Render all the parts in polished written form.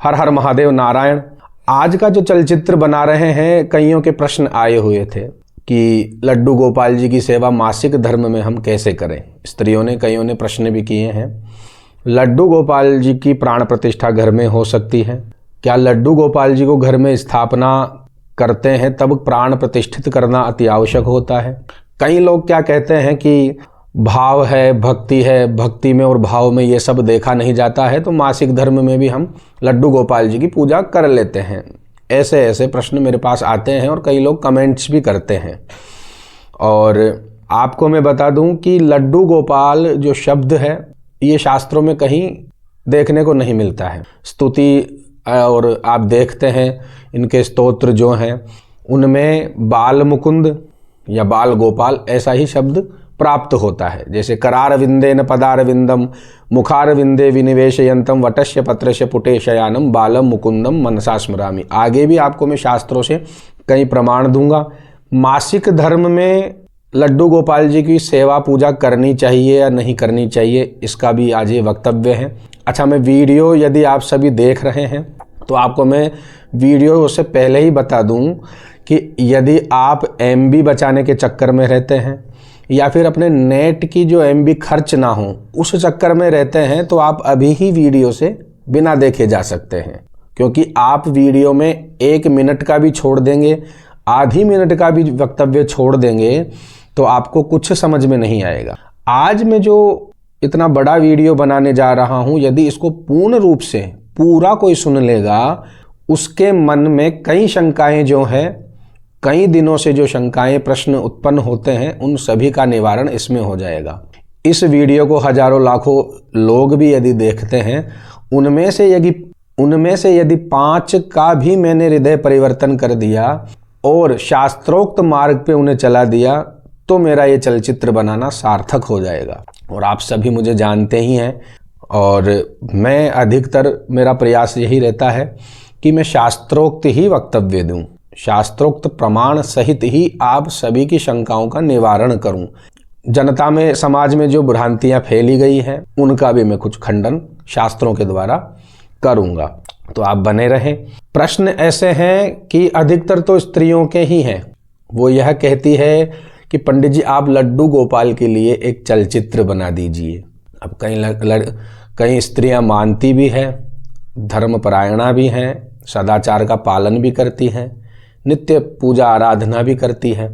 हर हर महादेव नारायण। आज का जो चलचित्र बना रहे हैं, कईयों के प्रश्न आए हुए थे कि लड्डू गोपाल जी की सेवा मासिक धर्म में हम कैसे करें। स्त्रियों ने, कईयों ने प्रश्न भी किए हैं। लड्डू गोपाल जी की प्राण प्रतिष्ठा घर में हो सकती है क्या? लड्डू गोपाल जी को घर में स्थापना करते हैं तब प्राण प्रतिष्ठित करना अति आवश्यक होता है। कई लोग क्या कहते हैं कि भाव है, भक्ति है, भक्ति में और भाव में ये सब देखा नहीं जाता है, तो मासिक धर्म में भी हम लड्डू गोपाल जी की पूजा कर लेते हैं। ऐसे ऐसे प्रश्न मेरे पास आते हैं और कई लोग कमेंट्स भी करते हैं। और आपको मैं बता दूं कि लड्डू गोपाल जो शब्द है ये शास्त्रों में कहीं देखने को नहीं मिलता है। स्तुति और आप देखते हैं इनके स्तोत्र जो हैं उनमें बाल मुकुंद या बाल गोपाल ऐसा ही शब्द प्राप्त होता है। जैसे करार विंदेन पदार विंदम मुखार विंदे विनिवेशयंतम वटस्य पत्रस्य पुटे शयानम बालम मुकुंदम मनसा स्मरामि। आगे भी आपको मैं शास्त्रों से कई प्रमाण दूंगा। मासिक धर्म में लड्डू गोपाल जी की सेवा पूजा करनी चाहिए या नहीं करनी चाहिए, इसका भी आज ये वक्तव्य है। अच्छा, मैं वीडियो यदि आप सभी देख रहे हैं तो आपको मैं वीडियो से पहले ही बता दूं कि यदि आप MB बचाने के चक्कर में रहते हैं या फिर अपने नेट की जो MB खर्च ना हो उस चक्कर में रहते हैं तो आप अभी ही वीडियो से बिना देखे जा सकते हैं, क्योंकि आप वीडियो में 1 मिनट का भी छोड़ देंगे, आधी मिनट का भी वक्तव्य छोड़ देंगे तो आपको कुछ समझ में नहीं आएगा। आज मैं जो इतना बड़ा वीडियो बनाने जा रहा हूं, यदि इसको पूर्ण रूप से पूरा कोई सुन लेगा, उसके मन में कई शंकाएं जो हैं, कई दिनों से जो शंकाएं प्रश्न उत्पन्न होते हैं, उन सभी का निवारण इसमें हो जाएगा। इस वीडियो को हजारों लाखों लोग भी यदि देखते हैं, उनमें से यदि 5 का भी मैंने हृदय परिवर्तन कर दिया और शास्त्रोक्त मार्ग पे उन्हें चला दिया तो मेरा ये चलचित्र बनाना सार्थक हो जाएगा। और आप सभी मुझे जानते ही हैं और मैं अधिकतर मेरा प्रयास यही रहता है कि मैं शास्त्रोक्त ही वक्तव्य दूं, शास्त्रोक्त प्रमाण सहित ही आप सभी की शंकाओं का निवारण करूं। जनता में, समाज में जो भ्रांतियां फैली गई हैं उनका भी मैं कुछ खंडन शास्त्रों के द्वारा करूंगा, तो आप बने रहें। प्रश्न ऐसे हैं कि अधिकतर तो स्त्रियों के ही हैं। वो यह कहती है कि पंडित जी आप लड्डू गोपाल के लिए एक चलचित्र बना दीजिए। अब कई स्त्रियां मानती भी हैं, धर्मपरायणा भी हैं, सदाचार का पालन भी करती हैं, नित्य पूजा आराधना भी करती हैं,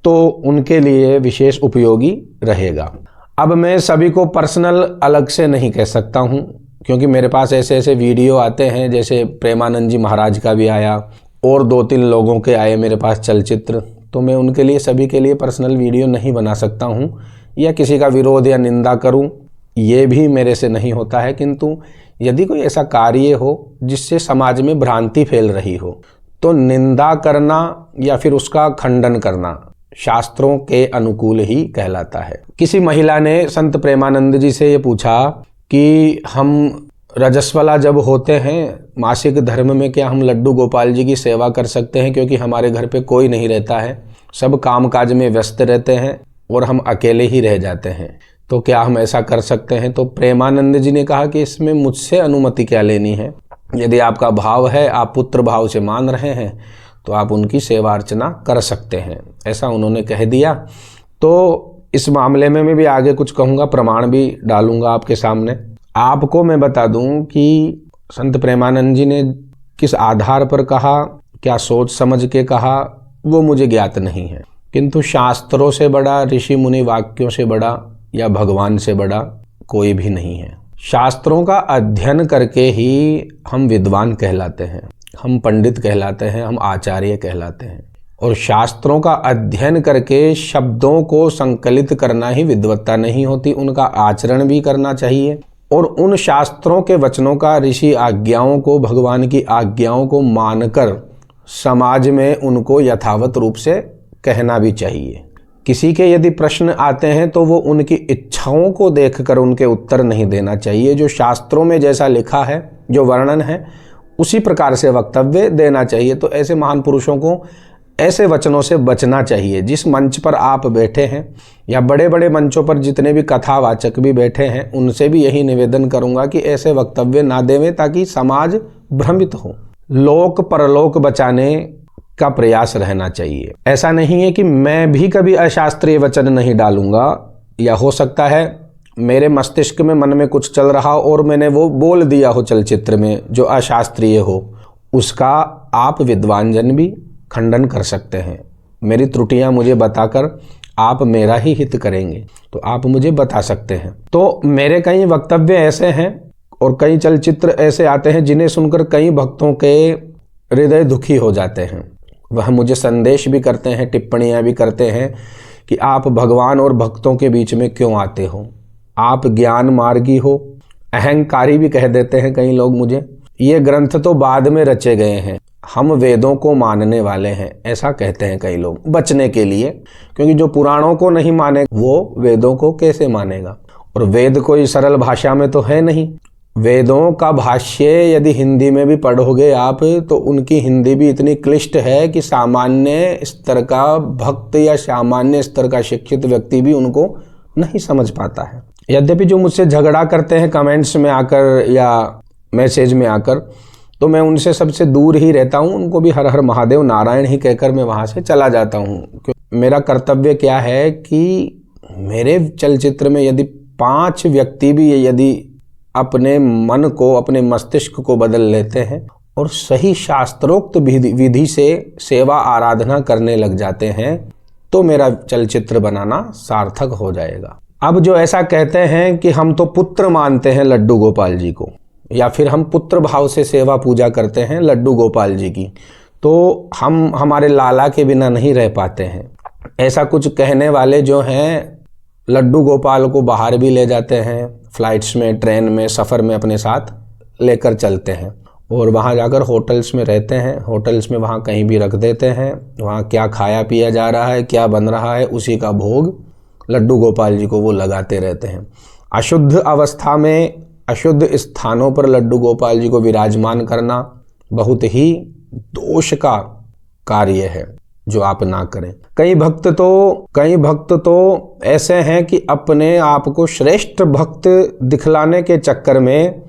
तो उनके लिए विशेष उपयोगी रहेगा। अब मैं सभी को पर्सनल अलग से नहीं कह सकता हूं, क्योंकि मेरे पास ऐसे ऐसे वीडियो आते हैं, जैसे प्रेमानंद जी महाराज का भी आया और 2-3 लोगों के आए मेरे पास चलचित्र, तो मैं उनके लिए, सभी के लिए पर्सनल वीडियो नहीं बना सकता हूं या किसी का विरोध या निंदा करूं, ये भी मेरे से नहीं होता है। किंतु यदि कोई ऐसा कार्य हो जिससे समाज में भ्रांति फैल रही हो तो निंदा करना या फिर उसका खंडन करना शास्त्रों के अनुकूल ही कहलाता है। किसी महिला ने संत प्रेमानंद जी से ये पूछा कि हम रजस्वला जब होते हैं मासिक धर्म में, क्या हम लड्डू गोपाल जी की सेवा कर सकते हैं, क्योंकि हमारे घर पे कोई नहीं रहता है, सब कामकाज में व्यस्त रहते हैं और हम अकेले ही रह जाते हैं, तो क्या हम ऐसा कर सकते हैं? तो प्रेमानंद जी ने कहा कि इसमें मुझसे अनुमति क्या लेनी है। यदि आपका भाव है, आप पुत्र भाव से मान रहे हैं, तो आप उनकी सेवा अर्चना कर सकते हैं, ऐसा उन्होंने कह दिया। तो इस मामले में मैं भी आगे कुछ कहूँगा, प्रमाण भी डालूंगा आपके सामने। आपको मैं बता दूं कि संत प्रेमानंद जी ने किस आधार पर कहा, क्या सोच समझ के कहा, वो मुझे ज्ञात नहीं है। किंतु शास्त्रों से बड़ा, ऋषि मुनि वाक्यों से बड़ा या भगवान से बड़ा कोई भी नहीं है। शास्त्रों का अध्ययन करके ही हम विद्वान कहलाते हैं, हम पंडित कहलाते हैं, हम आचार्य कहलाते हैं। और शास्त्रों का अध्ययन करके शब्दों को संकलित करना ही विद्वत्ता नहीं होती, उनका आचरण भी करना चाहिए। और उन शास्त्रों के वचनों का, ऋषि आज्ञाओं को, भगवान की आज्ञाओं को मानकर समाज में उनको यथावत रूप से कहना भी चाहिए। किसी के यदि प्रश्न आते हैं तो वो उनकी इच्छाओं को देखकर उनके उत्तर नहीं देना चाहिए। जो शास्त्रों में जैसा लिखा है, जो वर्णन है, उसी प्रकार से वक्तव्य देना चाहिए। तो ऐसे महान पुरुषों को ऐसे वचनों से बचना चाहिए। जिस मंच पर आप बैठे हैं या बड़े बड़े मंचों पर जितने भी कथावाचक भी बैठे हैं, उनसे भी यही निवेदन करूंगा कि ऐसे वक्तव्य ना देवें, ताकि समाज भ्रमित हो। लोक परलोक बचाने का प्रयास रहना चाहिए। ऐसा नहीं है कि मैं भी कभी अशास्त्रीय वचन नहीं डालूंगा, या हो सकता है मेरे मस्तिष्क में मन में कुछ चल रहा और मैंने वो बोल दिया हो चलचित्र में जो अशास्त्रीय हो, उसका आप विद्वान जन भी खंडन कर सकते हैं। मेरी त्रुटियां मुझे बताकर आप मेरा ही हित करेंगे तो आप मुझे बता सकते हैं। तो मेरे कई वक्तव्य ऐसे हैं और कई चलचित्र ऐसे आते हैं जिन्हें सुनकर कई भक्तों के हृदय दुखी हो जाते हैं। वह मुझे संदेश भी करते हैं, टिप्पणियां भी करते हैं कि आप भगवान और भक्तों के बीच में क्यों आते हो, आप ज्ञान मार्गी हो, अहंकारी भी कह देते हैं कई लोग मुझे। ये ग्रंथ तो बाद में रचे गए हैं, हम वेदों को मानने वाले हैं, ऐसा कहते हैं कई लोग बचने के लिए, क्योंकि जो पुराणों को नहीं माने वो वेदों को कैसे मानेगा। और वेद कोई सरल भाषा में तो है नहीं। वेदों का भाष्य यदि हिंदी में भी पढ़ोगे आप तो उनकी हिंदी भी इतनी क्लिष्ट है कि सामान्य स्तर का भक्त या सामान्य स्तर का शिक्षित व्यक्ति भी उनको नहीं समझ पाता है। यद्यपि जो मुझसे झगड़ा करते हैं कमेंट्स में आकर या मैसेज में आकर, तो मैं उनसे सबसे दूर ही रहता हूँ। उनको भी हर हर महादेव नारायण ही कहकर मैं वहाँ से चला जाता हूँ। मेरा कर्तव्य क्या है कि मेरे चलचित्र में यदि 5 व्यक्ति भी यदि अपने मन को, अपने मस्तिष्क को बदल लेते हैं और सही शास्त्रोक्त विधि से सेवा आराधना करने लग जाते हैं, तो मेरा चलचित्र बनाना सार्थक हो जाएगा। अब जो ऐसा कहते हैं कि हम तो पुत्र मानते हैं लड्डू गोपाल जी को, या फिर हम पुत्र भाव से सेवा पूजा करते हैं लड्डू गोपाल जी की, तो हम हमारे लाला के बिना नहीं रह पाते हैं, ऐसा कुछ कहने वाले जो हैं लड्डू गोपाल को बाहर भी ले जाते हैं, फ्लाइट्स में, ट्रेन में, सफ़र में अपने साथ लेकर चलते हैं और वहाँ जाकर होटल्स में रहते हैं। होटल्स में वहाँ कहीं भी रख देते हैं, वहाँ क्या खाया पिया जा रहा है, क्या बन रहा है, उसी का भोग लड्डू गोपाल जी को वो लगाते रहते हैं। अशुद्ध अवस्था में अशुद्ध स्थानों पर लड्डू गोपाल जी को विराजमान करना बहुत ही दोष का कार्य है, जो आप ना करें। कई भक्त तो ऐसे हैं कि अपने आप को श्रेष्ठ भक्त दिखलाने के चक्कर में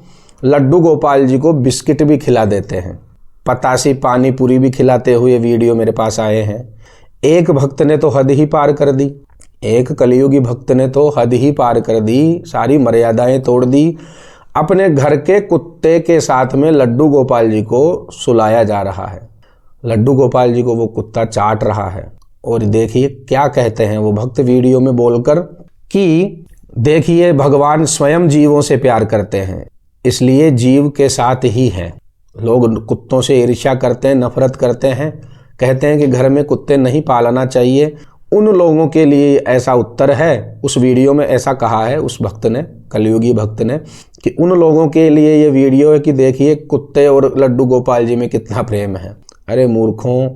लड्डू गोपाल जी को बिस्किट भी खिला देते हैं, पतासी पानी पूरी भी खिलाते हुए वीडियो मेरे पास आए हैं। एक भक्त ने तो हद ही पार कर दी, एक कलियुगी भक्त ने तो हद ही पार कर दी, सारी मर्यादाएं तोड़ दी। अपने घर के कुत्ते के साथ में लड्डू गोपाल जी को सुलाया जा रहा है, लड्डू गोपाल जी को वो कुत्ता चाट रहा है। और देखिए क्या कहते हैं वो भक्त वीडियो में बोलकर कि देखिए भगवान स्वयं जीवों से प्यार करते हैं, इसलिए जीव के साथ ही हैं। लोग कुत्तों से ईर्ष्या करते हैं, नफरत करते हैं, कहते हैं कि घर में कुत्ते नहीं पालना चाहिए। उन लोगों के लिए ऐसा उत्तर है, उस वीडियो में ऐसा कहा है उस भक्त ने, कलियुगी भक्त ने, कि उन लोगों के लिए ये वीडियो है कि देखिए कुत्ते और लड्डू गोपाल जी में कितना प्रेम है। अरे मूर्खों,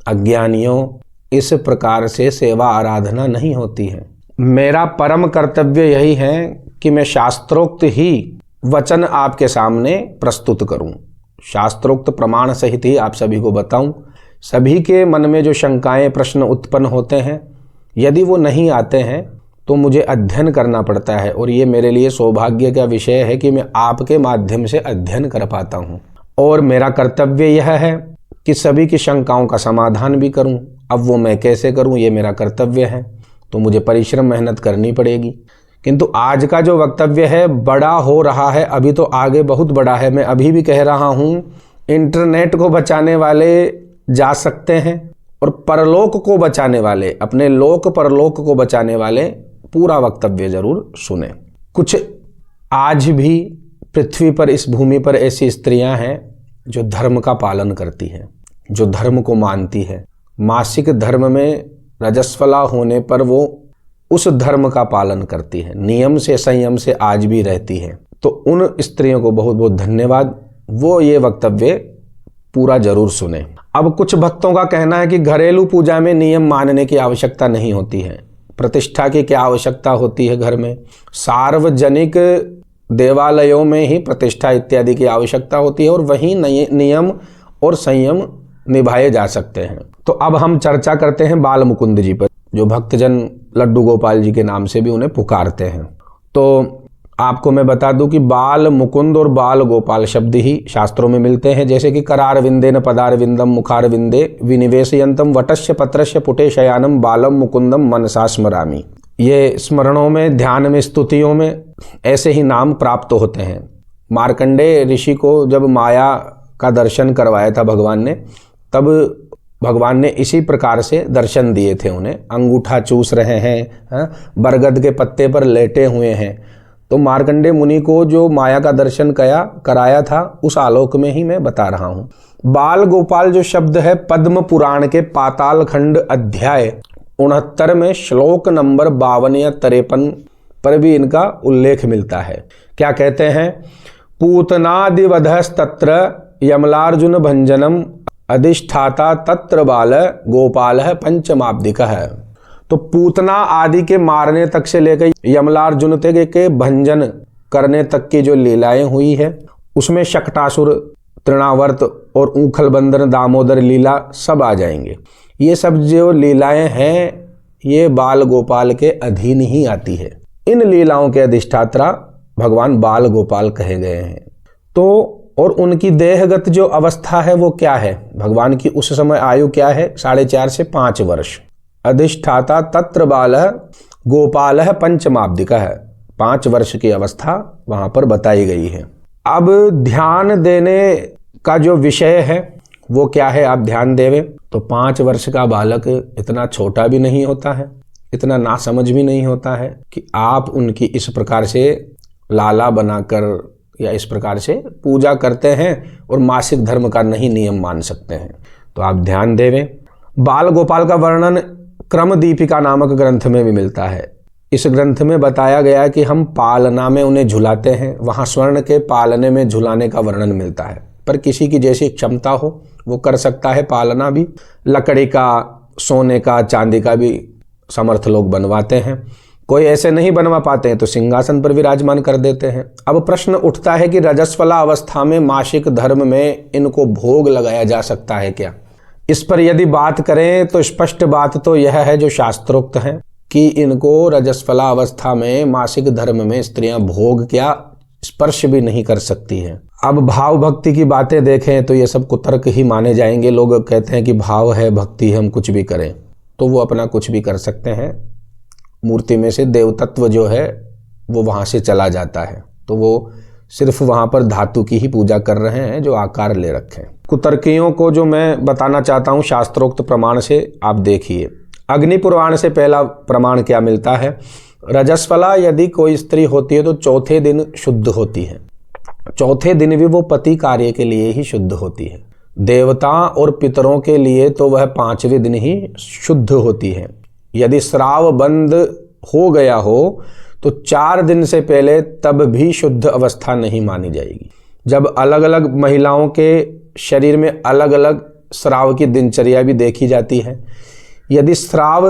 अज्ञानियों, इस प्रकार से सेवा आराधना नहीं होती है। मेरा परम कर्तव्य यही है कि मैं शास्त्रोक्त ही वचन आपके सामने प्रस्तुत करूं, शास्त्रोक्त प्रमाण सहित ही आप सभी को बताऊं। सभी के मन में जो शंकाएं, प्रश्न उत्पन्न होते हैं, यदि वो नहीं आते हैं तो मुझे अध्ययन करना पड़ता है, और ये मेरे लिए सौभाग्य का विषय है कि मैं आपके माध्यम से अध्ययन कर पाता हूँ। और मेरा कर्तव्य यह है कि सभी की शंकाओं का समाधान भी करूं। अब वो मैं कैसे करूं, ये मेरा कर्तव्य है, तो मुझे परिश्रम मेहनत करनी पड़ेगी। किंतु आज का जो वक्तव्य है बड़ा हो रहा है, अभी तो आगे बहुत बड़ा है। मैं अभी भी कह रहा हूं, इंटरनेट को बचाने वाले जा सकते हैं और परलोक को बचाने वाले, अपने लोक परलोक को बचाने वाले पूरा वक्तव्य जरूर सुने। कुछ आज भी पृथ्वी पर, इस भूमि पर ऐसी स्त्रियां हैं जो धर्म का पालन करती है, जो धर्म को मानती है। मासिक धर्म में रजस्वला होने पर वो उस धर्म का पालन करती है, नियम से संयम से आज भी रहती है। तो उन स्त्रियों को बहुत बहुत धन्यवाद, वो ये वक्तव्य पूरा जरूर सुने। अब कुछ भक्तों का कहना है कि घरेलू पूजा में नियम मानने की आवश्यकता नहीं होती है, प्रतिष्ठा की क्या आवश्यकता होती है घर में, सार्वजनिक देवालयों में ही प्रतिष्ठा इत्यादि की आवश्यकता होती है और वहीं नियम और संयम निभाए जा सकते हैं। तो अब हम चर्चा करते हैं बाल मुकुंद जी पर, जो भक्तजन लड्डू गोपाल जी के नाम से भी उन्हें पुकारते हैं। तो आपको मैं बता दूं कि बाल मुकुंद और बाल गोपाल शब्द ही शास्त्रों में मिलते हैं, जैसे कि करार विंदे न पदार विंदम मुखार विंदे विनिवेशयंतम वटस्य पत्रस्य पुटे शयानम बालम मुकुंदम मनसा स्मरामि। ये स्मरणों में, ध्यान में, स्तुतियों में ऐसे ही नाम प्राप्त होते हैं। मार्कंडेय ऋषि को जब माया का दर्शन करवाया था भगवान ने, तब भगवान ने इसी प्रकार से दर्शन दिए थे उन्हें। अंगूठा चूस रहे हैं, बरगद के पत्ते पर लेटे हुए हैं। तो मार्कंडेय मुनि को जो माया का दर्शन कराया था, उस आलोक में ही मैं बता रहा हूँ। बाल गोपाल जो शब्द है, पद्म पुराण के पाताल खंड अध्याय 69 में श्लोक नंबर 52 या 53 पर भी इनका उल्लेख मिलता है। क्या कहते हैं? पूतनादिवधस्तत्र यमलार्जुन भंजनम अधिष्ठाता तत्र बाल गोपाल पंचमाब्दिक है। तो पूतना आदि के मारने तक से लेकर यमलार्जुन तक के भंजन करने तक की जो लीलाएं हुई है, उसमें शकटासुर, तृणावर्त और ऊखल बंदर, दामोदर लीला सब आ जाएंगे। ये सब जो लीलाएं हैं, ये बाल गोपाल के अधीन ही आती है। इन लीलाओं के अधिष्ठाता भगवान बाल गोपाल कहे गए हैं। तो और उनकी देहगत जो अवस्था है वो क्या है? भगवान की उस समय आयु क्या है? 4.5 से 5 वर्ष। अधिष्ठाता तत्र बाल गोपाल पंचमाब्दिक है। 5 वर्ष की अवस्था वहां पर बताई गई है। अब ध्यान देने का जो विषय है वो क्या है? आप ध्यान देवे तो 5 वर्ष का बालक इतना छोटा भी नहीं होता है, इतना नासमझ भी नहीं होता है कि आप उनकी इस प्रकार से लाला बनाकर या इस प्रकार से पूजा करते हैं और मासिक धर्म का नहीं नियम मान सकते हैं। तो आप ध्यान देवें। बाल गोपाल का वर्णन क्रम दीपिका नामक ग्रंथ में भी मिलता है। इस ग्रंथ में बताया गया है कि हम पालना में उन्हें झुलाते हैं, वहाँ स्वर्ण के पालने में झुलाने का वर्णन मिलता है। पर किसी की जैसी क्षमता हो वो कर सकता है पालना भी। लकड़ी का, सोने का, चांदी का भी समर्थ लोग बनवाते हैं। कोई ऐसे नहीं बनवा पाते हैं तो सिंहासन पर विराजमान कर देते हैं। अब प्रश्न उठता है कि रजस्वला अवस्था में मासिक धर्म में इनको भोग लगाया जा सकता है क्या? इस पर यदि बात करें तो स्पष्ट बात तो यह है जो शास्त्रोक्त है कि इनको रजस्वला अवस्था में मासिक धर्म में स्त्रियां भोग क्या, स्पर्श भी नहीं कर सकती हैं। अब भाव भक्ति की बातें देखें तो ये सब कुतर्क ही माने जाएंगे। लोग कहते हैं कि भाव है, भक्ति है, हम कुछ भी करें, तो वो अपना कुछ भी कर सकते हैं। मूर्ति में से देवतत्व जो है वो वहाँ से चला जाता है, तो वो सिर्फ वहाँ पर धातु की ही पूजा कर रहे हैं जो आकार ले रखे हैं। कुतर्कियों को जो मैं बताना चाहता हूँ शास्त्रोक्त प्रमाण से, आप देखिए। अग्नि पुराण से पहला प्रमाण क्या मिलता है? रजस्वला यदि कोई स्त्री होती है तो चौथे दिन शुद्ध होती है। चौथे दिन भी वो पति कार्य के लिए ही शुद्ध होती है। देवता और पितरों के लिए तो वह 5वें दिन ही शुद्ध होती है। यदि श्राव बंद हो गया हो तो 4 दिन से पहले तब भी शुद्ध अवस्था नहीं मानी जाएगी। जब अलग अलग महिलाओं के शरीर में अलग अलग श्राव की दिनचर्या भी देखी जाती है। यदि श्राव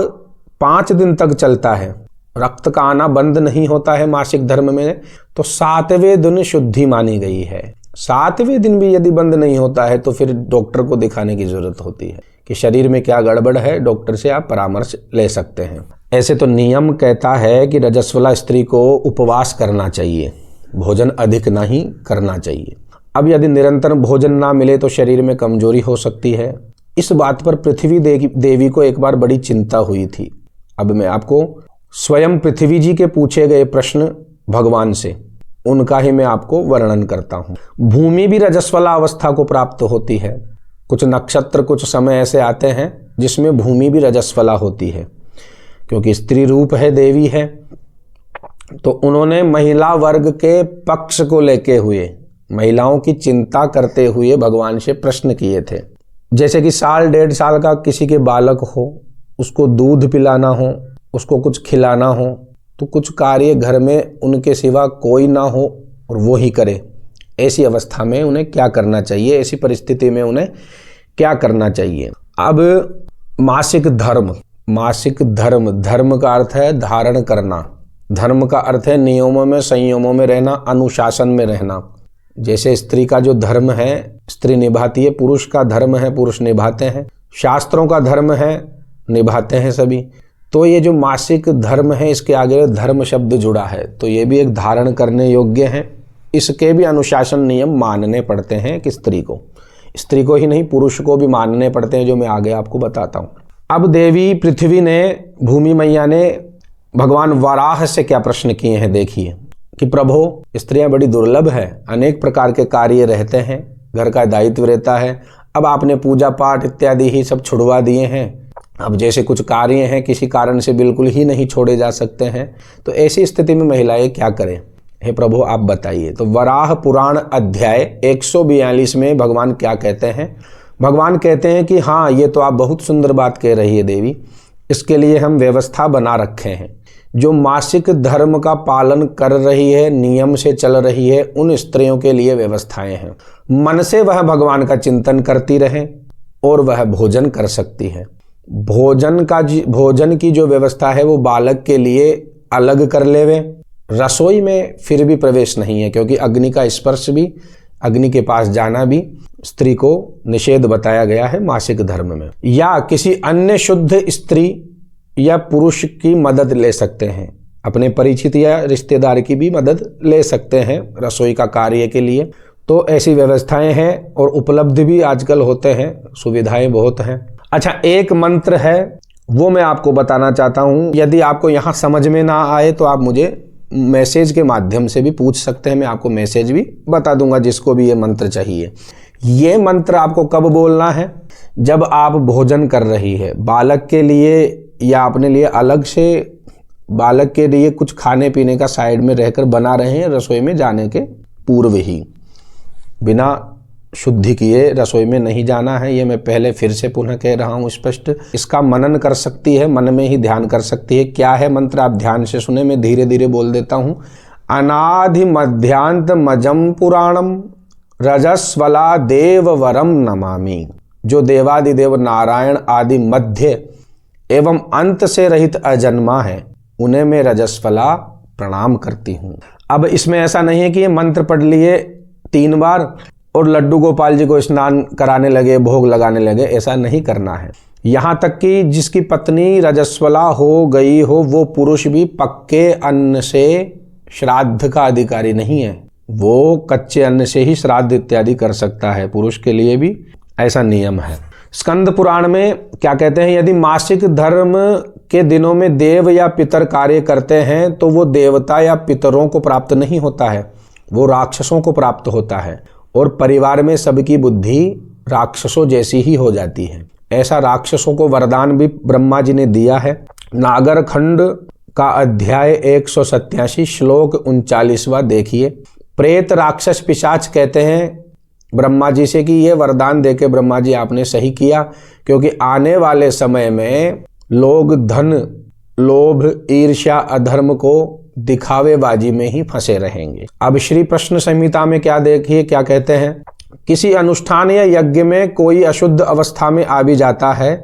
5 दिन तक चलता है, रक्त का आना बंद नहीं होता है मासिक धर्म में, तो 7वें दिन शुद्धि मानी गई है। 7वें दिन भी यदि बंद नहीं होता है तो फिर डॉक्टर को दिखाने की जरूरत होती है कि शरीर में क्या गड़बड़ है। डॉक्टर से आप परामर्श ले सकते हैं। ऐसे तो नियम कहता है कि रजस्वला स्त्री को उपवास करना चाहिए, भोजन अधिक नहीं करना चाहिए। अब यदि निरंतर भोजन ना मिले तो शरीर में कमजोरी हो सकती है। इस बात पर पृथ्वी देवी को एक बार बड़ी चिंता हुई थी। अब मैं आपको स्वयं पृथ्वी जी के पूछे गए प्रश्न भगवान से, उनका ही मैं आपको वर्णन करता हूँ। भूमि भी रजस्वला अवस्था को प्राप्त होती है। कुछ नक्षत्र, कुछ समय ऐसे आते हैं जिसमें भूमि भी रजस्वला होती है, क्योंकि स्त्री रूप है, देवी है। तो उन्होंने महिला वर्ग के पक्ष को लेके हुए, महिलाओं की चिंता करते हुए भगवान से प्रश्न किए थे। जैसे कि 1.5 साल का किसी के बालक हो, उसको दूध पिलाना हो, उसको कुछ खिलाना हो, तो कुछ कार्य घर में उनके सिवा कोई ना हो और वो ही करे। ऐसी अवस्था में उन्हें क्या करना चाहिए? ऐसी परिस्थिति में उन्हें क्या करना चाहिए? अब मासिक धर्म, मासिक धर्म, धर्म का अर्थ है धारण करना, धर्म का अर्थ है नियमों में, संयमों में रहना, अनुशासन में रहना। जैसे स्त्री का जो धर्म है स्त्री निभाती है, पुरुष का धर्म है पुरुष निभाते हैं, शास्त्रों का धर्म है निभाते हैं सभी। तो ये जो मासिक धर्म है इसके आगे धर्म शब्द जुड़ा है, तो ये भी एक धारण करने योग्य है। इसके भी अनुशासन नियम मानने पड़ते हैं कि स्त्री को ही नहीं पुरुष को भी मानने पड़ते हैं, जो मैं आगे आपको बताता हूँ। अब देवी पृथ्वी ने, भूमि मैया ने भगवान वराह से क्या प्रश्न किए हैं देखिए कि प्रभु, स्त्रियां बड़ी दुर्लभ है, अनेक प्रकार के कार्य रहते हैं, घर का दायित्व रहता है, अब आपने पूजा पाठ इत्यादि ही सब छुड़वा दिए हैं, अब जैसे कुछ कार्य हैं किसी कारण से बिल्कुल ही नहीं छोड़े जा सकते हैं, तो ऐसी स्थिति में महिलाएं क्या करें, हे प्रभु आप बताइए। तो वराह पुराण अध्याय 142 में भगवान क्या कहते हैं? भगवान कहते हैं कि हाँ, ये तो आप बहुत सुंदर बात कह रही है देवी, इसके लिए हम व्यवस्था बना रखे हैं। जो मासिक धर्म का पालन कर रही है, नियम से चल रही है, उन स्त्रियों के लिए व्यवस्थाएं हैं। मन से वह भगवान का चिंतन करती रहे और वह भोजन कर सकती है। भोजन की जो व्यवस्था है वो बालक के लिए अलग कर लेवे। रसोई में फिर भी प्रवेश नहीं है, क्योंकि अग्नि का स्पर्श भी, अग्नि के पास जाना भी स्त्री को निषेध बताया गया है मासिक धर्म में। या किसी अन्य शुद्ध स्त्री या पुरुष की मदद ले सकते हैं, अपने परिचित या रिश्तेदार की भी मदद ले सकते हैं रसोई का कार्य के लिए। तो ऐसी व्यवस्थाएं हैं और उपलब्ध भी आजकल होते हैं, सुविधाएं बहुत हैं। अच्छा, एक मंत्र है वो मैं आपको बताना चाहता हूं। यदि आपको यहां समझ में ना आए तो आप मुझे मैसेज के माध्यम से भी पूछ सकते हैं, मैं आपको मैसेज भी बता दूंगा जिसको भी ये मंत्र चाहिए। ये मंत्र आपको कब बोलना है? जब आप भोजन कर रही है, बालक के लिए या अपने लिए अलग से बालक के लिए कुछ खाने पीने का साइड में रहकर बना रहे हैं, रसोई में जाने के पूर्व ही, बिना शुद्धि किए रसोई में नहीं जाना है। ये मैं पहले फिर से पुनः कह रहा हूँ स्पष्ट। इसका मनन कर सकती है, मन में ही ध्यान कर सकती है। क्या है मंत्र, आप ध्यान से सुने, मैं धीरे धीरे बोल देता हूँ। अनाधि मध्यांत मजम पुराणम रजस्वला देववरम नमामि। जो देवादिदेव नारायण आदि मध्य एवं अंत से रहित अजन्मा है, उन्हें मैं रजस्वला प्रणाम करती हूँ। अब इसमें ऐसा नहीं है कि ये मंत्र पढ़ लिए 3 बार और लड्डू गोपाल जी को स्नान कराने लगे, भोग लगाने लगे, ऐसा नहीं करना है। यहाँ तक कि जिसकी पत्नी रजस्वला हो गई हो, वो पुरुष भी पक्के अन्न से श्राद्ध का अधिकारी नहीं है, वो कच्चे अन्न से ही श्राद्ध इत्यादि कर सकता है। पुरुष के लिए भी ऐसा नियम है। स्कंद पुराण में क्या कहते हैं? यदि मासिक धर्म के दिनों में देव या पितर कार्य करते हैं तो वो देवता या पितरों को प्राप्त नहीं होता है, वो राक्षसों को प्राप्त होता है, और परिवार में सबकी बुद्धि राक्षसों जैसी ही हो जाती है। ऐसा राक्षसों को वरदान भी ब्रह्मा जी ने दिया है। नागर खंड का अध्याय 187 श्लोक 39वां देखिए। प्रेत राक्षस पिशाच कहते हैं ब्रह्मा जी से कि ये वरदान देके ब्रह्मा जी आपने सही किया, क्योंकि आने वाले समय में लोग धन, लोभ, ईर्ष्या, अधर्म को दिखावेबाजी में ही फंसे रहेंगे। अब श्री प्रश्न संहिता में क्या देखिए, क्या कहते हैं? किसी अनुष्ठान या यज्ञ में कोई अशुद्ध अवस्था में आ भी जाता है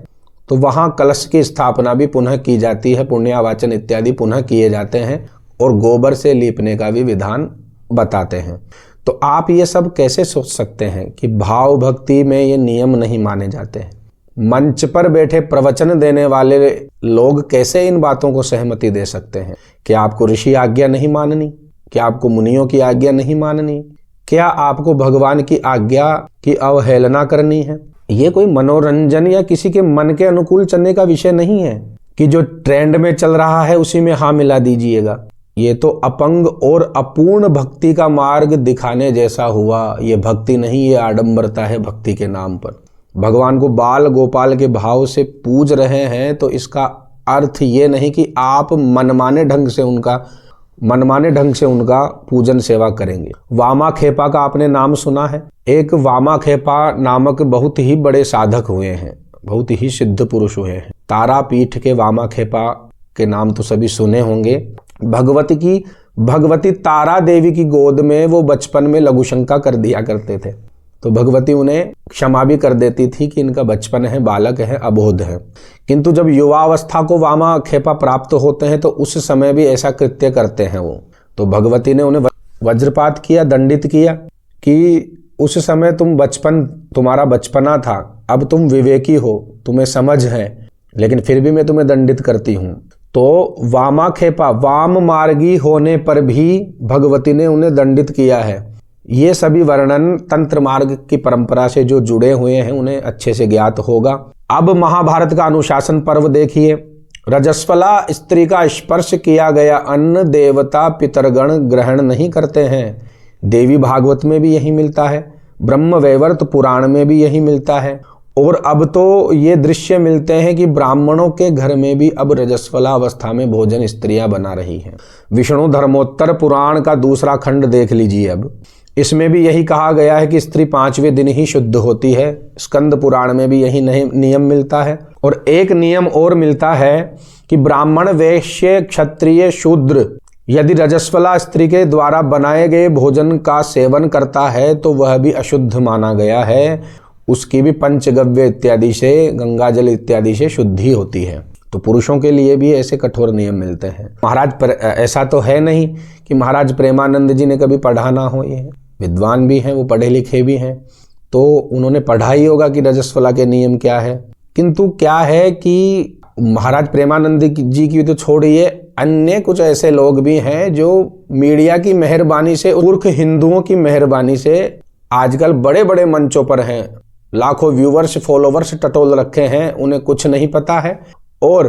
तो वहां कलश की स्थापना भी पुनः की जाती है, पुण्यावाचन इत्यादि पुनः किए जाते हैं, और गोबर से लीपने का भी विधान बताते हैं। तो आप ये सब कैसे सोच सकते हैं कि भाव भक्ति में ये नियम नहीं माने जाते हैं? मंच पर बैठे प्रवचन देने वाले लोग कैसे इन बातों को सहमति दे सकते हैं? क्या आपको ऋषि आज्ञा नहीं माननी? क्या आपको मुनियों की आज्ञा नहीं माननी? क्या आपको भगवान की आज्ञा की अवहेलना करनी है? ये कोई मनोरंजन या किसी के मन के अनुकूल चलने का विषय नहीं है कि जो ट्रेंड में चल रहा है उसी में हाँ मिला दीजिएगा। ये तो अपंग और अपूर्ण भक्ति का मार्ग दिखाने जैसा हुआ। ये भक्ति नहीं, ये आडंबरता है भक्ति के नाम पर। भगवान को बाल गोपाल के भाव से पूज रहे हैं तो इसका अर्थ ये नहीं कि आप मनमाने ढंग से उनका पूजन सेवा करेंगे। वामा खेपा का आपने नाम सुना है? एक वामा खेपा नामक बहुत ही बड़े साधक हुए हैं, बहुत ही सिद्ध पुरुष हुए हैं। तारापीठ के वामा खेपा के नाम तो सभी सुने होंगे। भगवती तारा देवी की गोद में वो बचपन में लघुशंका कर दिया करते थे, तो भगवती उन्हें क्षमा भी कर देती थी कि इनका बचपन है, बालक है, अबोध है। किंतु जब युवावस्था को वामा खेपा प्राप्त होते हैं तो उस समय भी ऐसा कृत्य करते हैं वो। तो भगवती ने उन्हें वज्रपात किया, दंडित किया कि उस समय तुम्हारा बचपना था, अब तुम विवेकी हो, तुम्हें समझ है, लेकिन फिर भी मैं तुम्हें दंडित करती हूँ। तो वामाखेपा, वाम मार्गी होने पर भी भगवती ने उन्हें दंडित किया है। ये सभी वर्णन तंत्र मार्ग की परंपरा से जो जुड़े हुए हैं उन्हें अच्छे से ज्ञात होगा। अब महाभारत का अनुशासन पर्व देखिए। रजस्वला स्त्री का स्पर्श किया गया अन्न देवता पितरगण ग्रहण नहीं करते हैं। देवी भागवत में भी यही मिलता है, ब्रह्म वैवर्त पुराण में भी यही मिलता है। और अब तो ये दृश्य मिलते हैं कि ब्राह्मणों के घर में भी अब रजस्वला अवस्था में भोजन स्त्रियां बना रही हैं। विष्णु धर्मोत्तर पुराण का दूसरा खंड देख लीजिए। अब इसमें भी यही कहा गया है कि स्त्री 5वें दिन ही शुद्ध होती है। स्कंद पुराण में भी यही नियम मिलता है। और एक नियम और मिलता है कि ब्राह्मण, वैश्य, क्षत्रिय, शूद्र यदि रजस्वला स्त्री के द्वारा बनाए गए भोजन का सेवन करता है तो वह भी अशुद्ध माना गया है। उसकी भी पंचगव्य इत्यादि से, गंगाजल इत्यादि से शुद्धि होती है। तो पुरुषों के लिए भी ऐसे कठोर नियम मिलते हैं। महाराज ऐसा तो है नहीं कि महाराज प्रेमानंद जी ने कभी पढ़ा ना हो। ये विद्वान भी हैं, वो पढ़े लिखे भी हैं, तो उन्होंने पढ़ा ही होगा कि रजस्वला के नियम क्या है। किंतु क्या है कि महाराज प्रेमानंद जी की तो छोड़िए, अन्य कुछ ऐसे लोग भी हैं जो मीडिया की मेहरबानी से, मूर्ख हिंदुओं की मेहरबानी से आजकल बड़े बड़े मंचों पर हैं, लाखों व्यूवर्स, फॉलोवर्स टटोल रखे हैं, उन्हें कुछ नहीं पता है और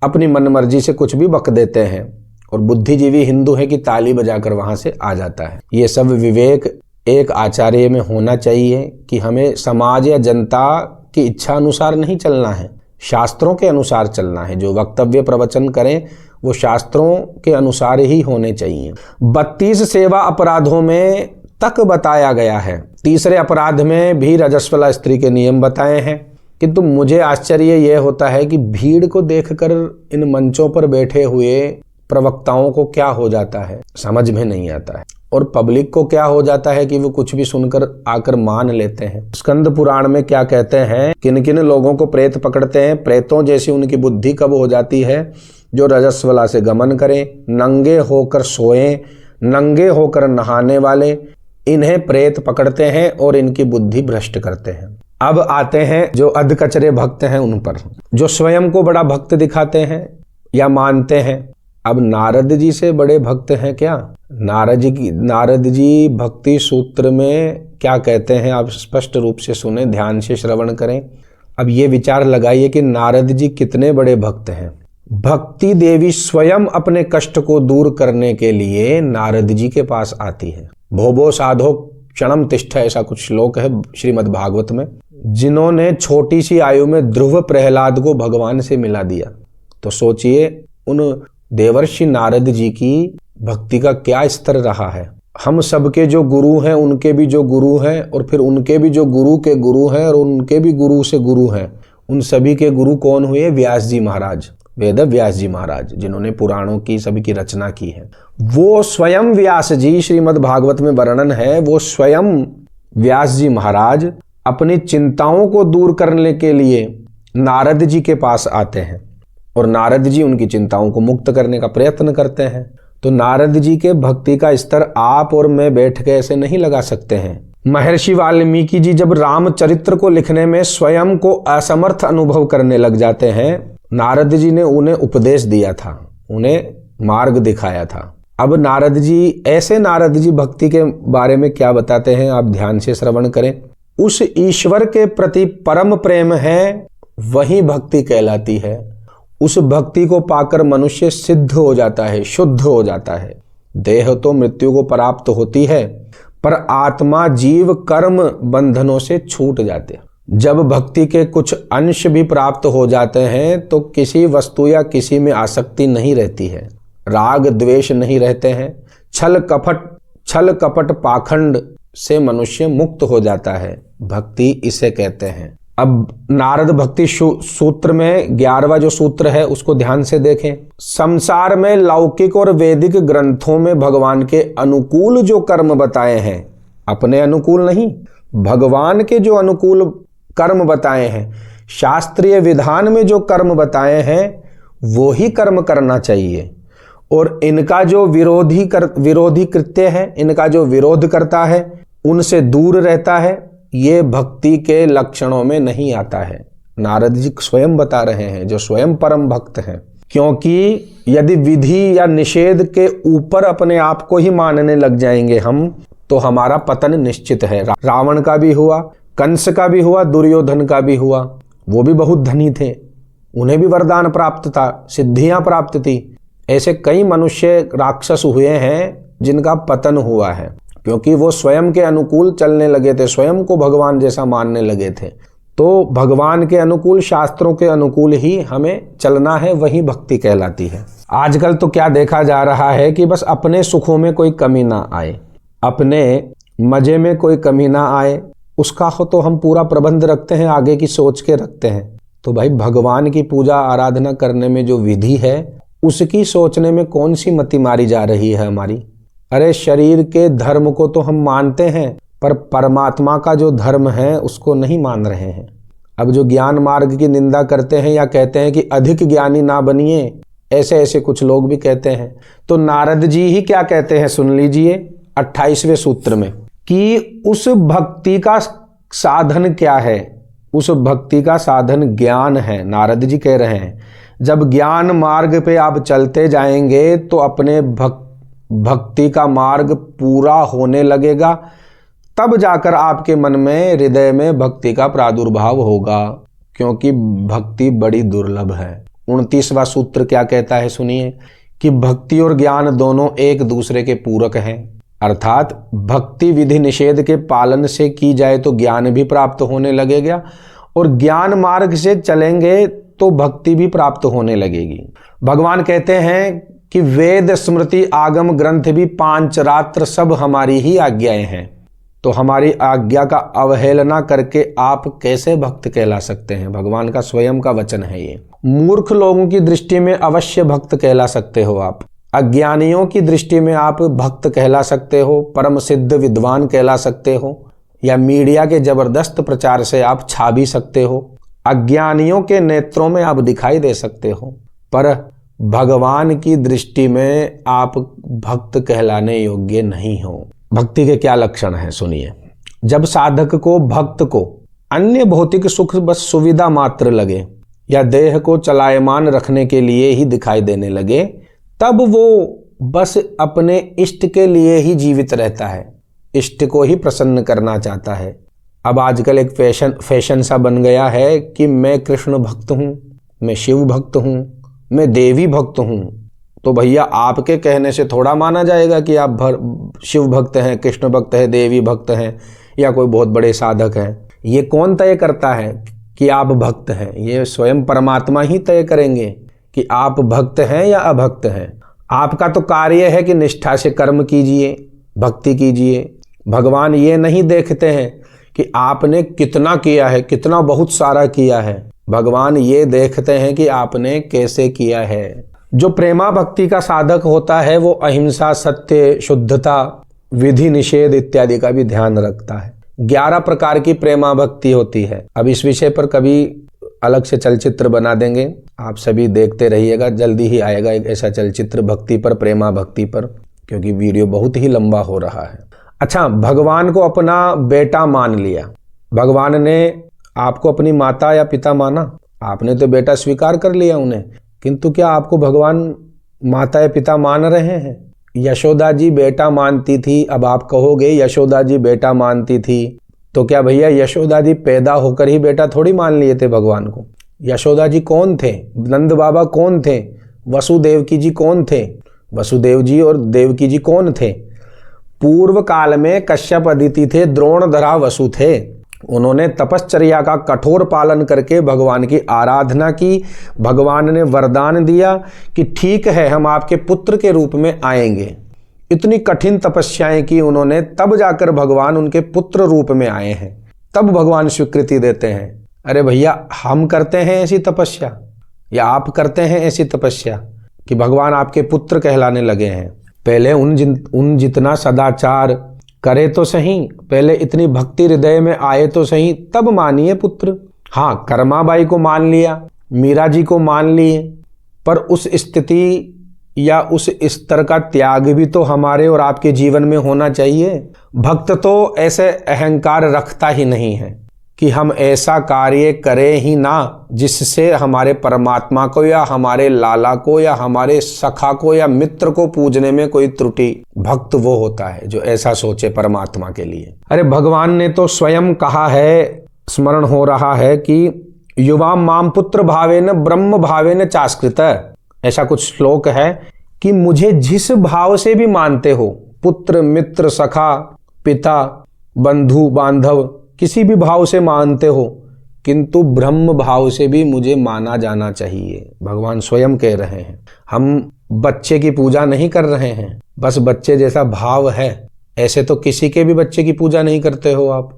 अपनी मनमर्जी से कुछ भी बक देते हैं। और बुद्धिजीवी हिंदू है कि ताली बजाकर वहां से आ जाता है। ये सब विवेक एक आचार्य में होना चाहिए कि हमें समाज या जनता की इच्छा अनुसार नहीं चलना है, शास्त्रों के अनुसार चलना है। जो वक्तव्य प्रवचन करें वो शास्त्रों के अनुसार ही होने चाहिए। 32 सेवा अपराधों में तक बताया गया है। तीसरे अपराध में भी रजस्वला स्त्री के नियम बताए हैं। किंतु मुझे आश्चर्य यह होता है कि भीड़ को देखकर इन मंचों पर बैठे हुए प्रवक्ताओं को क्या हो जाता है समझ में नहीं आता है, और पब्लिक को क्या हो जाता है कि वो कुछ भी सुनकर आकर मान लेते हैं। स्कंद पुराण में क्या कहते हैं, किन किन लोगों को प्रेत पकड़ते हैं। प्रेतों जैसी उनकी बुद्धि कब हो जाती है, जो रजस्वला से गमन करें, नंगे होकर सोएं, नंगे होकर नहाने वाले, इन्हें प्रेत पकड़ते हैं और इनकी बुद्धि भ्रष्ट करते हैं। अब आते हैं जो अधकचरे भक्त हैं उन पर, जो स्वयं को बड़ा भक्त दिखाते हैं या मानते हैं। अब नारद जी से बड़े भक्त हैं क्या? नारद जी भक्ति सूत्र में क्या कहते हैं, आप स्पष्ट रूप से सुने, ध्यान से श्रवण करें। अब ये विचार लगाइए कि नारद जी कितने बड़े भक्त हैं। भक्ति देवी स्वयं अपने कष्ट को दूर करने के लिए नारद जी के पास आती है। भोबो साधो क्षणम तिष्ठ, ऐसा कुछ श्लोक है श्रीमद् भागवत में। जिन्होंने छोटी सी आयु में ध्रुव प्रहलाद को भगवान से मिला दिया, तो सोचिए उन देवर्षि नारद जी की भक्ति का क्या स्तर रहा है। हम सबके जो गुरु हैं उनके भी जो गुरु हैं, और फिर उनके भी जो गुरु के गुरु हैं, और उनके भी गुरु से गुरु हैं। उन सभी के गुरु कौन हुए? व्यास जी महाराज, वेद व्यास जी महाराज, जिन्होंने पुराणों की सभी की रचना की है। वो स्वयं व्यास जी, श्रीमद् भागवत में वर्णन है, वो स्वयं व्यास जी महाराज अपनी चिंताओं को दूर करने के लिए नारद जी के पास आते हैं और नारद जी उनकी चिंताओं को मुक्त करने का प्रयत्न करते हैं। तो नारद जी के भक्ति का स्तर आप और मैं बैठ के ऐसे नहीं लगा सकते हैं। महर्षि वाल्मीकि जी जब रामचरित्र को लिखने में स्वयं को असमर्थ अनुभव करने लग जाते हैं, नारद जी ने उन्हें उपदेश दिया था, उन्हें मार्ग दिखाया था। अब नारद जी भक्ति के बारे में क्या बताते हैं, आप ध्यान से श्रवण करें। उस ईश्वर के प्रति परम प्रेम है, वही भक्ति कहलाती है। उस भक्ति को पाकर मनुष्य सिद्ध हो जाता है, शुद्ध हो जाता है। देह तो मृत्यु को प्राप्त होती है, पर आत्मा जीव कर्म बंधनों से छूट जाते हैं। जब भक्ति के कुछ अंश भी प्राप्त हो जाते हैं तो किसी वस्तु या किसी में आसक्ति नहीं रहती है, राग द्वेष नहीं रहते हैं, छल कपट पाखंड से मनुष्य मुक्त हो जाता है। भक्ति इसे कहते हैं। अब नारद भक्ति सूत्र में 11वां जो सूत्र है उसको ध्यान से देखें। संसार में लौकिक और वैदिक ग्रंथों में भगवान के अनुकूल जो कर्म बताए हैं, अपने अनुकूल नहीं, भगवान के जो अनुकूल कर्म बताए हैं, शास्त्रीय विधान में जो कर्म बताए हैं वो ही कर्म करना चाहिए। और इनका जो विरोधी कृत्य है, इनका जो विरोध करता है, उनसे दूर रहता है, ये भक्ति के लक्षणों में नहीं आता है। नारद जी स्वयं बता रहे हैं, जो स्वयं परम भक्त हैं। क्योंकि यदि विधि या निषेध के ऊपर अपने आप को ही मानने लग जाएंगे हम, तो हमारा पतन निश्चित है। रावण का भी हुआ, कंस का भी हुआ, दुर्योधन का भी हुआ। वो भी बहुत धनी थे, उन्हें भी वरदान प्राप्त था, सिद्धियां प्राप्त थी। ऐसे कई मनुष्य राक्षस हुए हैं जिनका पतन हुआ है, क्योंकि वो स्वयं के अनुकूल चलने लगे थे, स्वयं को भगवान जैसा मानने लगे थे। तो भगवान के अनुकूल, शास्त्रों के अनुकूल ही हमें चलना है, वही भक्ति कहलाती है। आजकल तो क्या देखा जा रहा है कि बस अपने सुखों में कोई कमी ना आए, अपने मजे में कोई कमी ना आए, उसका हो तो हम पूरा प्रबंध रखते हैं, आगे की सोच के रखते हैं। तो भाई भगवान की पूजा आराधना करने में जो विधि है, उसकी सोचने में कौन सी मति मारी जा रही है हमारी। अरे शरीर के धर्म को तो हम मानते हैं, पर परमात्मा का जो धर्म है उसको नहीं मान रहे हैं। अब जो ज्ञान मार्ग की निंदा करते हैं या कहते हैं कि अधिक ज्ञानी ना बनिए, ऐसे ऐसे कुछ लोग भी कहते हैं। तो नारद जी ही क्या कहते हैं सुन लीजिए 28वें सूत्र में, कि उस भक्ति का साधन क्या है। उस भक्ति का साधन ज्ञान है। नारद जी कह रहे हैं जब ज्ञान मार्ग पे आप चलते जाएंगे तो अपने भक्ति का मार्ग पूरा होने लगेगा, तब जाकर आपके मन में, हृदय में भक्ति का प्रादुर्भाव होगा, क्योंकि भक्ति बड़ी दुर्लभ है। 29वां सूत्र क्या कहता है सुनिए, कि भक्ति और ज्ञान दोनों एक दूसरे के पूरक हैं। अर्थात भक्ति विधि निषेध के पालन से की जाए तो ज्ञान भी प्राप्त होने लगेगा, और ज्ञान मार्ग से चलेंगे तो भक्ति भी प्राप्त होने लगेगी। भगवान कहते हैं कि वेद स्मृति आगम ग्रंथ भी 5 रात्र सब हमारी ही आज्ञाएं हैं। तो हमारी आज्ञा का अवहेलना करके आप कैसे भक्त कहला सकते हैं। भगवान का स्वयं का वचन है ये। मूर्ख लोगों की दृष्टि में अवश्य भक्त कहला सकते हो आप, अज्ञानियों की दृष्टि में आप भक्त कहला सकते हो, परम सिद्ध विद्वान कहला सकते हो, या मीडिया के जबरदस्त प्रचार से आप छा भी सकते हो, अज्ञानियों के नेत्रों में आप दिखाई दे सकते हो, पर भगवान की दृष्टि में आप भक्त कहलाने योग्य नहीं हो। भक्ति के क्या लक्षण हैं सुनिए। जब साधक को, भक्त को अन्य भौतिक सुख बस सुविधा मात्र लगे, या देह को चलायमान रखने के लिए ही दिखाई देने लगे, तब वो बस अपने इष्ट के लिए ही जीवित रहता है, इष्ट को ही प्रसन्न करना चाहता है। अब आजकल एक फैशन सा बन गया है कि मैं कृष्ण भक्त हूँ, मैं शिव भक्त हूँ, मैं देवी भक्त हूँ। तो भैया आपके कहने से थोड़ा माना जाएगा कि आप शिव भक्त हैं, कृष्ण भक्त हैं, देवी भक्त हैं, या कोई बहुत बड़े साधक हैं। ये कौन तय करता है कि आप भक्त हैं? ये स्वयं परमात्मा ही तय करेंगे कि आप भक्त हैं या अभक्त हैं। आपका तो कार्य है कि निष्ठा से कर्म कीजिए, भक्ति कीजिए। भगवान ये नहीं देखते हैं कि आपने कितना किया है, कितना बहुत सारा किया है। भगवान ये देखते हैं कि आपने कैसे किया है। जो प्रेमा भक्ति का साधक होता है वो अहिंसा, सत्य, शुद्धता, विधि निषेध इत्यादि का भी ध्यान रखता है। 11 प्रकार की प्रेमा भक्ति होती है। अब इस विषय पर कभी अलग से चलचित्र बना देंगे, आप सभी देखते रहिएगा। जल्दी ही आएगा एक ऐसा चलचित्र भक्ति पर, प्रेमा भक्ति पर, क्योंकि वीडियो बहुत ही लंबा हो रहा है। अच्छा, भगवान को अपना बेटा मान लिया। भगवान ने आपको अपनी माता या पिता माना, आपने तो बेटा स्वीकार कर लिया उन्हें, किंतु क्या आपको भगवान माता या पिता मान रहे हैं? यशोदा जी बेटा मानती थी। अब आप कहोगे यशोदा जी बेटा मानती थी, तो क्या भैया यशोदा जी पैदा होकर ही बेटा थोड़ी मान लिए थे भगवान को? यशोदा जी कौन थे? नंद बाबा कौन थे? वसुदेवकी जी कौन थे? वसुदेव जी और देवकी जी कौन थे? पूर्व काल में कश्यप अदिति थे, द्रोणधरा वसु थे। उन्होंने तपश्चर्या का कठोर पालन करके भगवान की आराधना की। भगवान ने वरदान दिया कि ठीक है, हम आपके पुत्र के रूप में आएंगे। इतनी कठिन तपस्याएं की उन्होंने, तब जाकर भगवान उनके पुत्र रूप में आए हैं। तब भगवान स्वीकृति देते हैं। अरे भैया, हम करते हैं ऐसी तपस्या, या आप करते हैं ऐसी तपस्या कि भगवान आपके पुत्र कहलाने लगे हैं? पहले उन जितना सदाचार करे तो सही, पहले इतनी भक्ति हृदय में आए तो सही, तब मानिए पुत्र। हाँ, कर्माबाई को मान लिया, मीरा जी को मान लिए, पर उस स्थिति या उस स्तर का त्याग भी तो हमारे और आपके जीवन में होना चाहिए। भक्त तो ऐसे अहंकार रखता ही नहीं है। कि हम ऐसा कार्य करें ही ना जिससे हमारे परमात्मा को या हमारे लाला को या हमारे सखा को या मित्र को पूजने में कोई त्रुटि। भक्त वो होता है जो ऐसा सोचे परमात्मा के लिए। अरे भगवान ने तो स्वयं कहा है, स्मरण हो रहा है कि युवा माम पुत्र भावेन ब्रह्म भावेन चास्कृत, ऐसा कुछ श्लोक है कि मुझे जिस भाव से भी मानते हो, पुत्र मित्र सखा पिता बंधु बांधव किसी भी भाव से मानते हो, किंतु ब्रह्म भाव से भी मुझे माना जाना चाहिए। भगवान स्वयं कह रहे हैं। हम बच्चे की पूजा नहीं कर रहे हैं, बस बच्चे जैसा भाव है। ऐसे तो किसी के भी बच्चे की पूजा नहीं करते हो आप,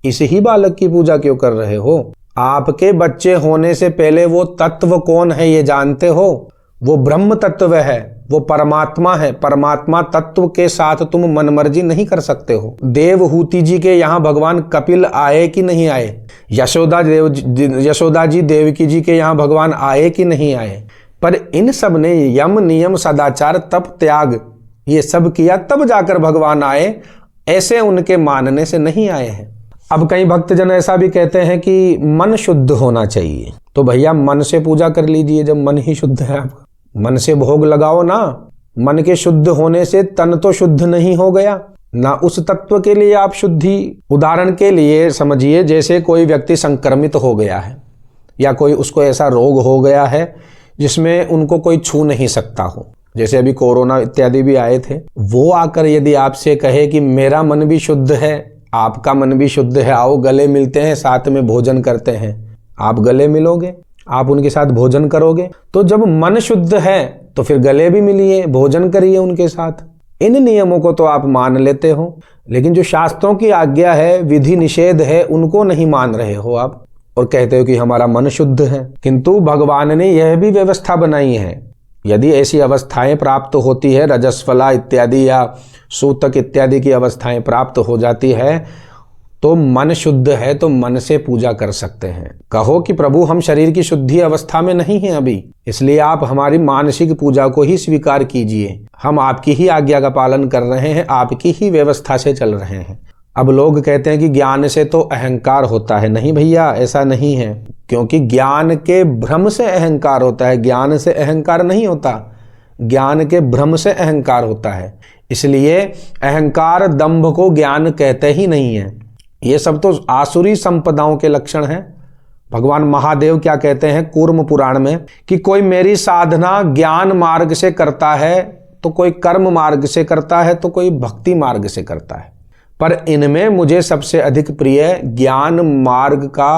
इसी ही बालक की पूजा क्यों कर रहे हो? आपके बच्चे होने से पहले वो तत्व कौन है ये जानते हो? वो ब्रह्म तत्व है, वो परमात्मा है। परमात्मा तत्व के साथ तुम मनमर्जी नहीं कर सकते हो। देवहूति जी के यहाँ भगवान कपिल आए कि नहीं आए? यशोदा जी देवकी जी के यहाँ भगवान आए कि नहीं आए? पर इन सब ने यम नियम सदाचार तप त्याग ये सब किया, तब जाकर भगवान आए। ऐसे उनके मानने से नहीं आए हैं। अब कई भक्तजन ऐसा भी कहते हैं कि मन शुद्ध होना चाहिए। तो भैया मन से पूजा कर लीजिए जब मन ही शुद्ध है आपका। मन से भोग लगाओ ना। मन के शुद्ध होने से तन तो शुद्ध नहीं हो गया ना, उस तत्व के लिए आप शुद्धि। उदाहरण के लिए समझिए, जैसे कोई व्यक्ति संक्रमित हो गया है या कोई उसको ऐसा रोग हो गया है जिसमें उनको कोई छू नहीं सकता हो, जैसे अभी कोरोना इत्यादि भी आए थे। वो आकर यदि आपसे कहे कि मेरा मन भी शुद्ध है, आपका मन भी शुद्ध है, आओ गले मिलते हैं, साथ में भोजन करते हैं, आप गले मिलोगे, आप उनके साथ भोजन करोगे। तो जब मन शुद्ध है तो फिर गले भी मिलिए, भोजन करिए उनके साथ। इन नियमों को तो आप मान लेते हो, लेकिन जो शास्त्रों की आज्ञा है, विधि निषेध है, उनको नहीं मान रहे हो आप और कहते हो कि हमारा मन शुद्ध है। किंतु भगवान ने यह भी व्यवस्था बनाई है, यदि ऐसी अवस्थाएं प्राप्त होती है, रजस्वला इत्यादि या सूतक इत्यादि की अवस्थाएं प्राप्त हो जाती है, तो मन शुद्ध है तो मन से पूजा कर सकते हैं। कहो कि प्रभु हम शरीर की शुद्धि अवस्था में नहीं हैं अभी, इसलिए आप हमारी मानसिक पूजा को ही स्वीकार कीजिए। हम आपकी ही आज्ञा का पालन कर रहे हैं, आपकी ही व्यवस्था से चल रहे हैं। अब लोग कहते हैं कि ज्ञान से तो अहंकार होता है। नहीं भैया, ऐसा नहीं है, क्योंकि ज्ञान के भ्रम से अहंकार होता है, ज्ञान से अहंकार नहीं होता। ज्ञान के भ्रम से अहंकार होता है, इसलिए अहंकार दंभ को ज्ञान कहते ही नहीं है। ये सब तो आसुरी संपदाओं के लक्षण हैं। भगवान महादेव क्या कहते हैं कूर्म पुराण में कि कोई मेरी साधना ज्ञान मार्ग से करता है, तो कोई कर्म मार्ग से करता है, तो कोई भक्ति मार्ग से करता है, पर इनमें मुझे सबसे अधिक प्रिय ज्ञान मार्ग का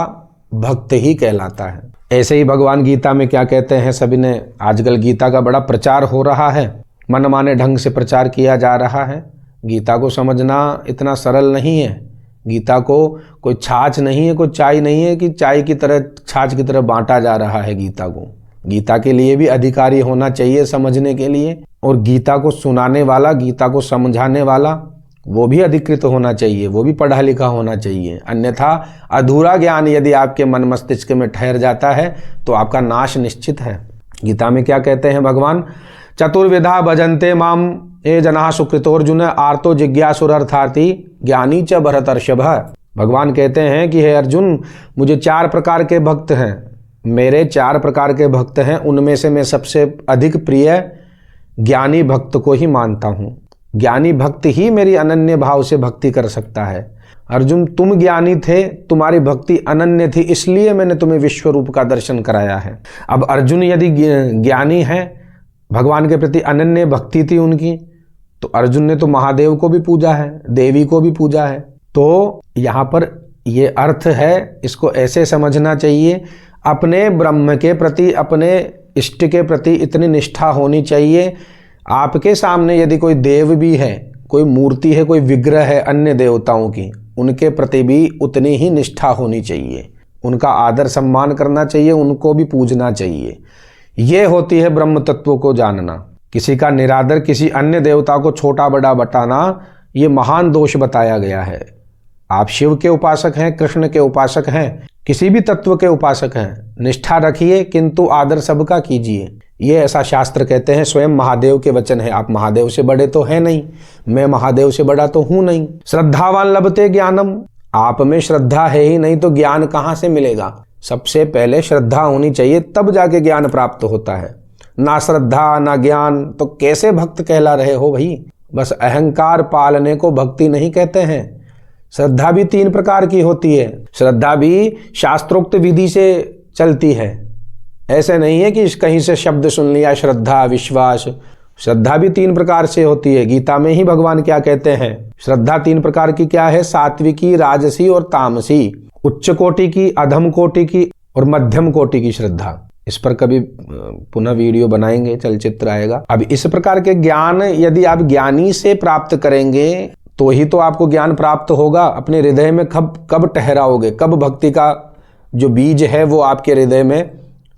भक्त ही कहलाता है। ऐसे ही भगवान गीता में क्या कहते हैं, सभी ने आजकल गीता का बड़ा प्रचार हो रहा है, मनमाने ढंग से प्रचार किया जा रहा है। गीता को समझना इतना सरल नहीं है। गीता को कोई छाछ नहीं है, कोई चाय नहीं है कि चाय की तरह छाछ की तरह बांटा जा रहा है गीता को। गीता के लिए भी अधिकारी होना चाहिए समझने के लिए, और गीता को सुनाने वाला, गीता को समझाने वाला वो भी अधिकृत होना चाहिए, वो भी पढ़ा लिखा होना चाहिए। अन्यथा अधूरा ज्ञान यदि आपके मन मस्तिष्क में ठहर जाता है तो आपका नाश निश्चित है। गीता में क्या कहते हैं भगवान, चतुर्विधा भजन्ते माम ये जना सुकृतोर्जुन आर्तो जिज्ञासुरर्थार्थी ज्ञानी च भरतर्षभ। भगवान कहते हैं कि हे अर्जुन, मुझे 4 प्रकार के भक्त हैं, मेरे 4 प्रकार के भक्त हैं, उनमें से मैं सबसे अधिक प्रिय ज्ञानी भक्त को ही मानता हूँ। ज्ञानी भक्त ही मेरी अनन्य भाव से भक्ति कर सकता है। अर्जुन, तुम ज्ञानी थे, तुम्हारी भक्ति अनन्य थी, इसलिए मैंने तुम्हें विश्व रूप का दर्शन कराया है। अब अर्जुन यदि ज्ञानी है, भगवान के प्रति अनन्य भक्ति थी उनकी, तो अर्जुन ने तो महादेव को भी पूजा है, देवी को भी पूजा है। तो यहाँ पर ये अर्थ है, इसको ऐसे समझना चाहिए, अपने ब्रह्म के प्रति, अपने इष्ट के प्रति इतनी निष्ठा होनी चाहिए। आपके सामने यदि कोई देव भी है, कोई मूर्ति है, कोई विग्रह है अन्य देवताओं की, उनके प्रति भी उतनी ही निष्ठा होनी चाहिए, उनका आदर सम्मान करना चाहिए, उनको भी पूजना चाहिए। ये होती है ब्रह्म तत्व को जानना। किसी का निरादर, किसी अन्य देवता को छोटा बड़ा बताना, ये महान दोष बताया गया है। आप शिव के उपासक हैं, कृष्ण के उपासक हैं, किसी भी तत्व के उपासक हैं, निष्ठा रखिए, किंतु आदर सबका कीजिए। ये ऐसा शास्त्र कहते हैं, स्वयं महादेव के वचन है। आप महादेव से बड़े तो हैं नहीं, मैं महादेव से बड़ा तो हूं नहीं। श्रद्धावान लभते ज्ञानम, आप में श्रद्धा है ही नहीं तो ज्ञान कहाँ से मिलेगा। सबसे पहले श्रद्धा होनी चाहिए, तब जाके ज्ञान प्राप्त होता है। ना श्रद्धा ना ज्ञान तो कैसे भक्त कहला रहे हो भाई। बस अहंकार पालने को भक्ति नहीं कहते हैं। श्रद्धा भी 3 प्रकार की होती है। श्रद्धा भी शास्त्रोक्त विधि से चलती है, ऐसे नहीं है कि कहीं से शब्द सुन लिया श्रद्धा विश्वास। श्रद्धा भी 3 प्रकार से होती है। गीता में ही भगवान क्या कहते हैं, श्रद्धा 3 प्रकार की क्या है, सात्विकी, राजसी और तामसी। उच्च कोटि की, अधम कोटि की और मध्यम कोटि की श्रद्धा। इस पर कभी पुनः वीडियो बनाएंगे, चलचित्र आएगा। अब इस प्रकार के ज्ञान यदि आप ज्ञानी से प्राप्त करेंगे तो ही तो आपको ज्ञान प्राप्त होगा। अपने हृदय में कब ठहराओगे, कब भक्ति का जो बीज है वो आपके हृदय में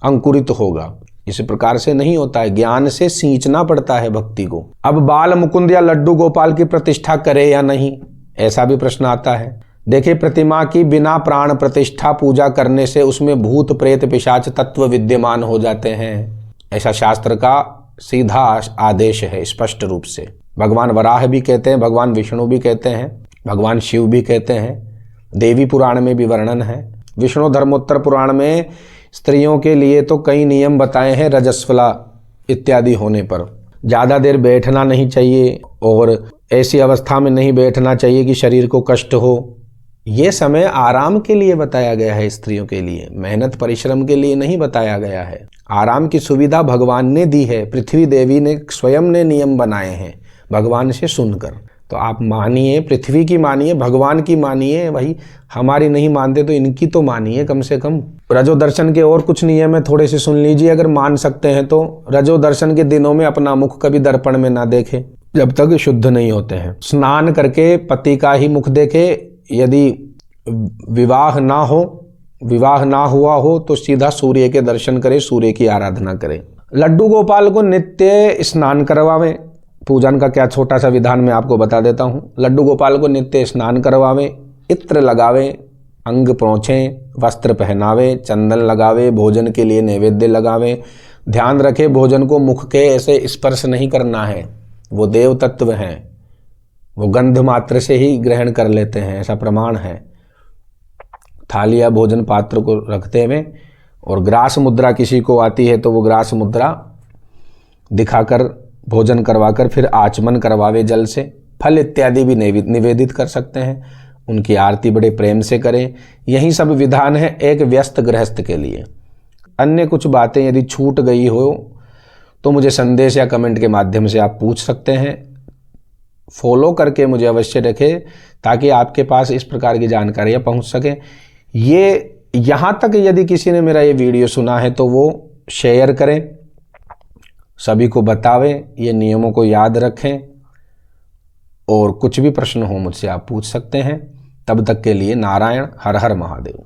अंकुरित होगा। इस प्रकार से नहीं होता है, ज्ञान से सींचना पड़ता है भक्ति को। अब बाल मुकुंद या लड्डू गोपाल की प्रतिष्ठा करे या नहीं, ऐसा भी प्रश्न आता है। देखिए, प्रतिमा की बिना प्राण प्रतिष्ठा पूजा करने से उसमें भूत प्रेत पिशाच तत्व विद्यमान हो जाते हैं, ऐसा शास्त्र का सीधा आदेश है स्पष्ट रूप से। भगवान वराह भी कहते हैं, भगवान विष्णु भी कहते हैं, भगवान शिव भी कहते हैं। देवी पुराण में भी वर्णन है। विष्णु धर्मोत्तर पुराण में स्त्रियों के लिए तो कई नियम बताए हैं रजस्वला इत्यादि होने पर। ज़्यादा देर बैठना नहीं चाहिए और ऐसी अवस्था में नहीं बैठना चाहिए कि शरीर को कष्ट हो। ये समय आराम के लिए बताया गया है, स्त्रियों के लिए, मेहनत परिश्रम के लिए नहीं बताया गया है। आराम की सुविधा भगवान ने दी है, पृथ्वी देवी ने स्वयं ने नियम बनाए हैं भगवान से सुनकर। तो आप मानिए, पृथ्वी की मानिए, भगवान की मानिए, भाई हमारी नहीं मानते तो इनकी तो मानिए कम से कम। रजो दर्शन के और कुछ नियम है, थोड़े से सुन लीजिए अगर मान सकते हैं तो। रजो दर्शन के दिनों में अपना मुख कभी दर्पण में ना देखे जब तक शुद्ध नहीं होते हैं। स्नान करके पति का ही मुख देखे। यदि विवाह ना हुआ हो तो सीधा सूर्य के दर्शन करे, सूर्य की आराधना करे। लड्डू गोपाल को नित्य स्नान करवावें। पूजन का क्या छोटा सा विधान मैं आपको बता देता हूँ। लड्डू गोपाल को नित्य स्नान करवावें, इत्र लगावें, अंग पोंछें, वस्त्र पहनावें, चंदन लगावे, भोजन के लिए नैवेद्य लगावें। ध्यान रखें, भोजन को मुख के ऐसे स्पर्श नहीं करना है, वो देव तत्व हैं, वो गंध मात्र से ही ग्रहण कर लेते हैं, ऐसा प्रमाण है। थाली या भोजन पात्र को रखते हुए, और ग्रास मुद्रा किसी को आती है तो वो ग्रास मुद्रा दिखाकर भोजन करवाकर फिर आचमन करवावे जल से। फल इत्यादि भी निवेदित कर सकते हैं, उनकी आरती बड़े प्रेम से करें। यही सब विधान है एक व्यस्त गृहस्थ के लिए। अन्य कुछ बातें यदि छूट गई हो तो मुझे संदेश या कमेंट के माध्यम से आप पूछ सकते हैं। फॉलो करके मुझे अवश्य रखें ताकि आपके पास इस प्रकार की जानकारियाँ पहुँच सकें। ये यहाँ तक यदि किसी ने मेरा ये वीडियो सुना है तो वो शेयर करें, सभी को बतावें, ये नियमों को याद रखें, और कुछ भी प्रश्न हो मुझसे आप पूछ सकते हैं। तब तक के लिए नारायण, हर हर महादेव।